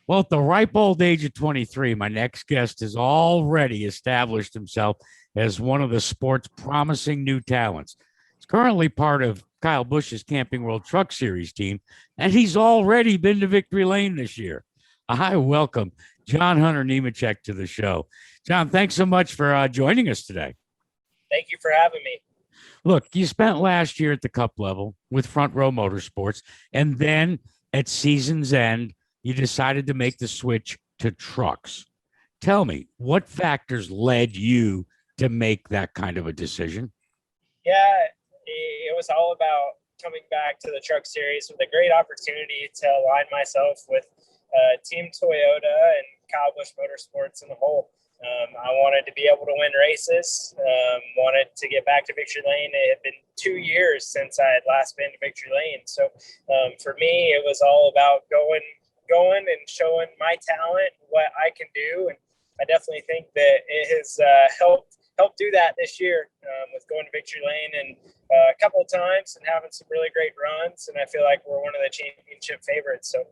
Well, at the ripe old age of 23, my next guest has already established himself as one of the sport's promising new talents. He's currently part of Kyle Busch's Camping World Truck Series team, and he's already been to Victory Lane this year. I welcome John Hunter Nemechek to the show. John, thanks so much for joining us today. Thank you for having me. Look, you spent last year at the Cup level with Front Row Motorsports, and then at season's end, you decided to make the switch to trucks. Tell me, what factors led you to make that kind of a decision? Yeah, it was all about coming back to the truck series with a great opportunity to align myself with Team Toyota and Kyle Busch Motorsports in the whole. I wanted to be able to win races, wanted to get back to Victory Lane. It had been 2 years since I had last been to Victory Lane. So for me, it was all about going and showing my talent, what I can do. And I definitely think that it has helped do that this year with going to Victory Lane and a couple of times and having some really great runs. And I feel like we're one of the championship favorites. So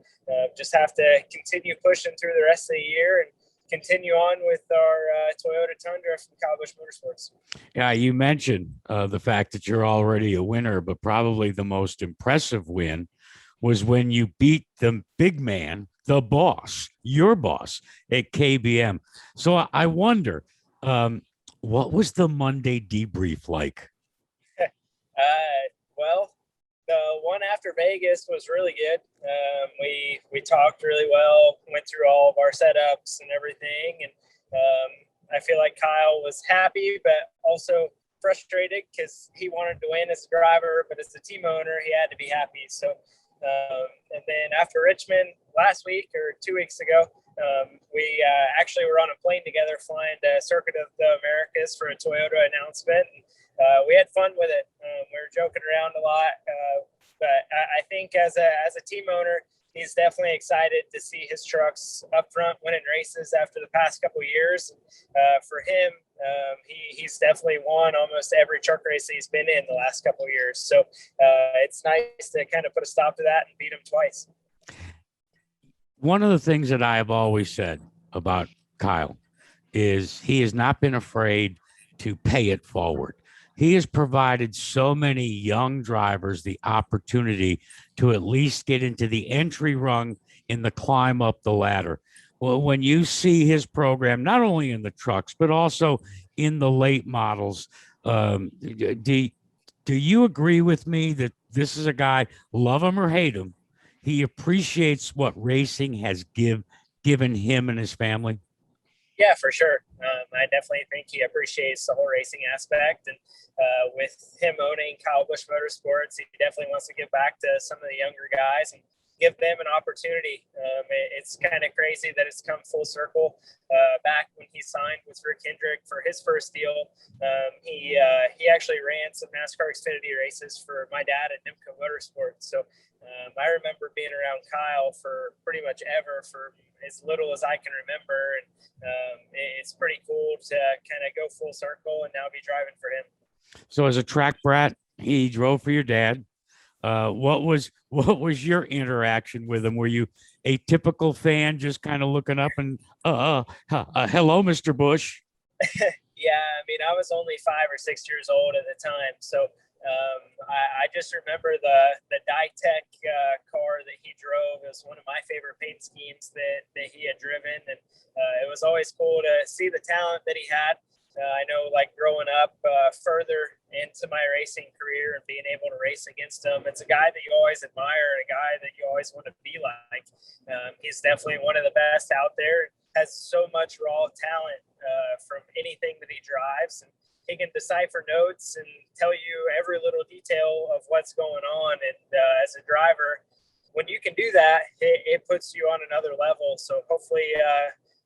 just have to continue pushing through the rest of the year and continue on with our Toyota Tundra from Kyle Busch Motorsports. Yeah, you mentioned the fact that you're already a winner, but probably the most impressive win was when you beat the big man, the boss, your boss at KBM. So I wonder, what was the Monday debrief like? Well, the one after Vegas was really good. We talked really well, went through all of our setups and everything, and I feel like Kyle was happy, but also frustrated because he wanted to win as a driver, but as a team owner, he had to be happy. So, and then after Richmond last week or 2 weeks ago, we actually were on a plane together flying to Circuit of the Americas for a Toyota announcement. And, we had fun with it. We were joking around a lot, but I think as a team owner, he's definitely excited to see his trucks up front winning races after the past couple of years. For him, he's definitely won almost every truck race that he's been in the last couple of years. So it's nice to kind of put a stop to that and beat him twice. One of the things that I have always said about Kyle is he has not been afraid to pay it forward. He has provided so many young drivers the opportunity to at least get into the entry rung in the climb up the ladder. Well, when you see his program, not only in the trucks, but also in the late models, do you agree with me that this is a guy, love him or hate him, he appreciates what racing has given him and his family? Yeah, for sure. I definitely think he appreciates the whole racing aspect. And with him owning Kyle Busch Motorsports, he definitely wants to give back to some of the younger guys and give them an opportunity. It's kind of crazy that it's come full circle. Back when he signed with Rick Hendrick for his first deal, he actually ran some NASCAR Xfinity races for my dad at Nemechek Motorsports. So I remember being around Kyle for pretty much ever, for as little as I can remember. And it's pretty cool to kind of go full circle and now be driving for him. So as a track brat, he drove for your dad. What was your interaction with him? Were you a typical fan, just kind of looking up and hello, Mr. Busch? Yeah, I mean, I was only 5 or 6 years old at the time, so I just remember the Ditech car that he drove. It was one of my favorite paint schemes that he had driven, and it was always cool to see the talent that he had. I know, like, growing up further into my racing career and being able to race against him, it's a guy that you always admire, a guy that you always want to be like. He's definitely one of the best out there, has so much raw talent from anything that he drives. And he can decipher notes and tell you every little detail of what's going on. And as a driver, when you can do that, it puts you on another level. So hopefully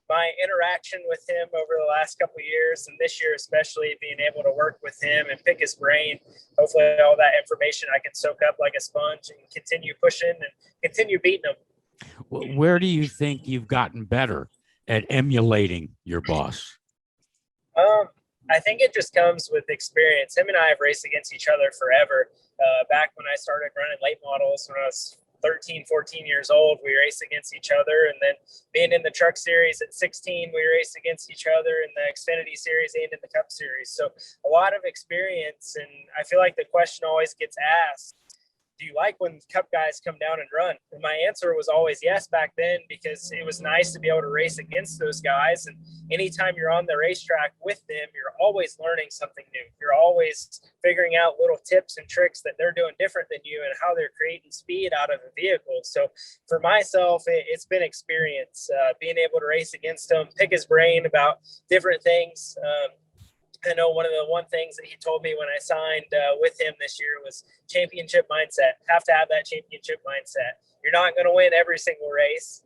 my interaction with him over the last couple of years, and this year especially, being able to work with him and pick his brain, hopefully all that information I can soak up like a sponge and continue pushing and continue beating him. Where do you think you've gotten better at emulating your boss? I think it just comes with experience. Him and I have raced against each other forever. Back when I started running late models when I was 13, 14 years old, we raced against each other. And then being in the truck series at 16, we raced against each other in the Xfinity series and in the Cup series. So a lot of experience. And I feel like the question always gets asked, do you like when Cup guys come down and run? And my answer was always yes back then, because it was nice to be able to race against those guys. And anytime you're on the racetrack with them, you're always learning something new. You're always figuring out little tips and tricks that they're doing different than you and how they're creating speed out of a vehicle. So for myself, it's been experience, being able to race against him, pick his brain about different things. I know one things that he told me when I signed with him this year was championship mindset. Have to have that championship mindset. You're not going to win every single race.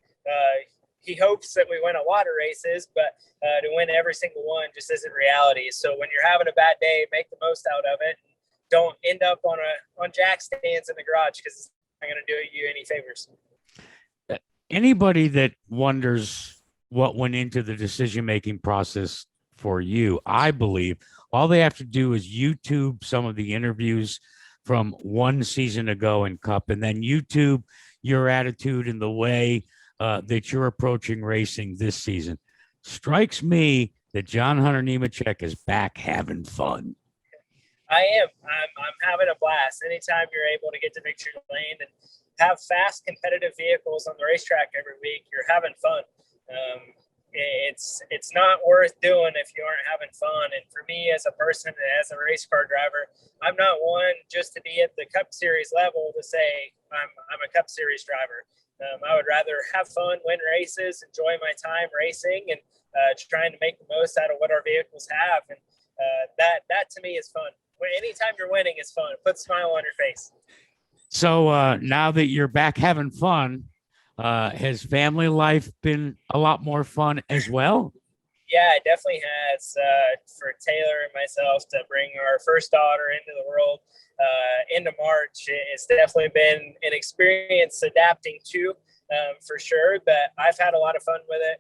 He hopes that we win a lot of races, but to win every single one just isn't reality. So when you're having a bad day, make the most out of it. Don't end up on jack stands in the garage, because it's not going to do you any favors. Anybody that wonders what went into the decision-making process for you, I believe all they have to do is YouTube some of the interviews from one season ago in Cup, and then YouTube your attitude and the way that you're approaching racing this season. Strikes me that John Hunter Nemechek is back having fun. I am. I'm having a blast. Anytime you're able to get to victory lane and have fast, competitive vehicles on the racetrack every week, you're having fun. It's not worth doing if you aren't having fun. And for me as a person and as a race car driver, I'm not one just to be at the Cup Series level to say I'm a Cup Series driver. I would rather have fun, win races, enjoy my time racing, and trying to make the most out of what our vehicles have. And that to me is fun. Anytime you're winning is fun. It puts a smile on your face. So now that you're back having fun, has family life been a lot more fun as well? Yeah, it definitely has. For Taylor and myself to bring our first daughter into the world into March, it's definitely been an experience adapting to, for sure. But I've had a lot of fun with it.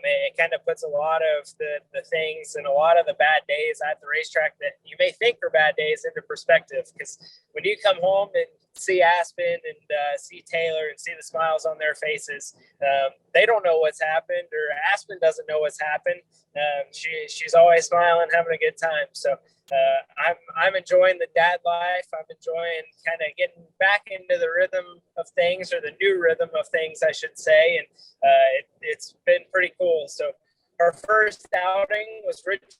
It kind of puts a lot of the things and a lot of the bad days at the racetrack that you may think are bad days into perspective. Because when you come home and see Aspen and see Taylor and see the smiles on their faces, they don't know what's happened, or Aspen doesn't know what's happened. She's always smiling, having a good time. So I'm enjoying the dad life. I'm enjoying kind of getting back into the rhythm of things, or the new rhythm of things, I should say. And it's been pretty cool. So our first outing was Richmond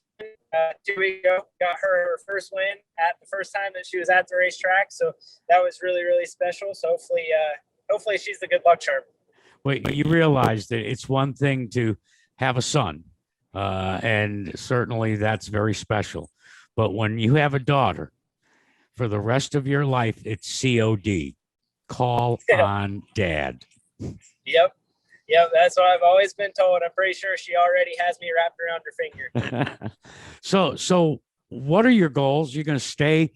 2 weeks ago. Got her first win at the first time that she was at the racetrack. So that was really, really special. So hopefully she's the good luck charm. Wait, you realize that it's one thing to have a son, and certainly that's very special. But when you have a daughter, for the rest of your life, it's COD. Call on dad. Yep, that's what I've always been told. I'm pretty sure she already has me wrapped around her finger. So what are your goals? You're going to stay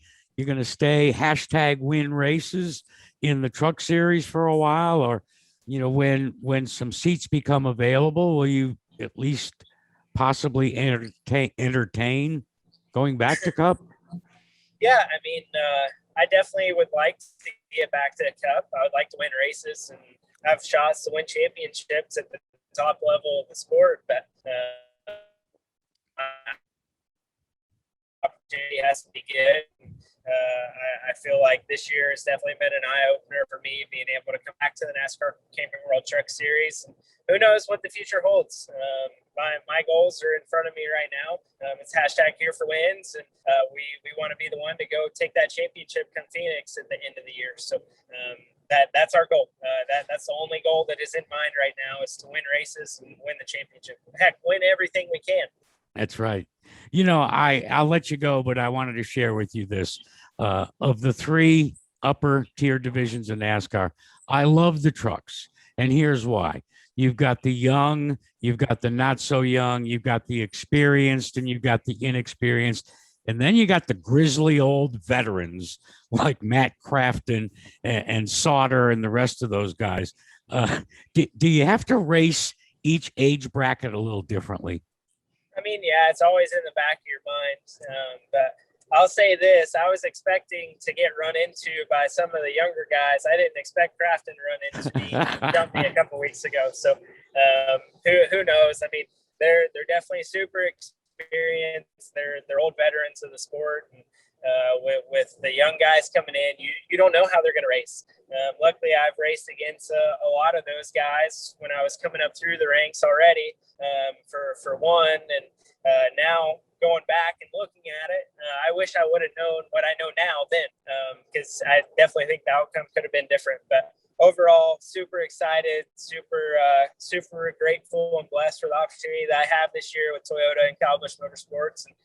#win races in the truck series for a while, or, when some seats become available, will you at least possibly entertain going back to Cup? Yeah, I mean, I definitely would like to get back to the Cup. I would like to win races and have shots to win championships at the top level of the sport, but opportunity has to be good. I feel like this year has definitely been an eye-opener for me, being able to come back to the NASCAR Camping World Truck Series. Who knows what the future holds? My goals are in front of me right now. It's #here for wins, and we want to be the one to go take that championship come Phoenix at the end of the year. So that's our goal. That's the only goal that is in mind right now, is to win races and win the championship. Heck, win everything we can. That's right. I'll let you go, but I wanted to share with you this. Of the 3 upper tier divisions in NASCAR, I love the trucks. And here's why. You've got the young, you've got the not so young, you've got the experienced, and you've got the inexperienced. And then you got the grizzly old veterans like Matt Crafton and Sauter and the rest of those guys. Do you have to race each age bracket a little differently? I mean, yeah, it's always in the back of your mind. But I'll say this: I was expecting to get run into by some of the younger guys. I didn't expect Crafton to run into me, jump me a couple weeks ago. So who knows? I mean, they're definitely super experienced. They're old veterans of the sport. And, with the young guys coming in, you don't know how they're going to race. Luckily, I've raced against a lot of those guys when I was coming up through the ranks already, for one, and now going back and looking at it, I wish I would have known what I know now then, because I definitely think the outcome could have been different. But overall, super excited, super grateful and blessed for the opportunity that I have this year with Toyota and Kyle Busch Motorsports, and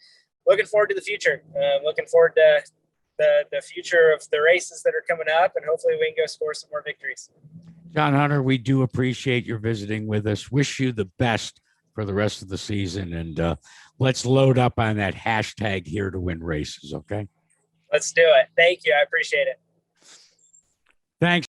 looking forward to the future. Looking forward to the future of the races that are coming up, and hopefully we can go score some more victories. John Hunter, we do appreciate your visiting with us. Wish you the best for the rest of the season, and let's load up on that hashtag here to win races. Okay. Let's do it. Thank you. I appreciate it. Thanks.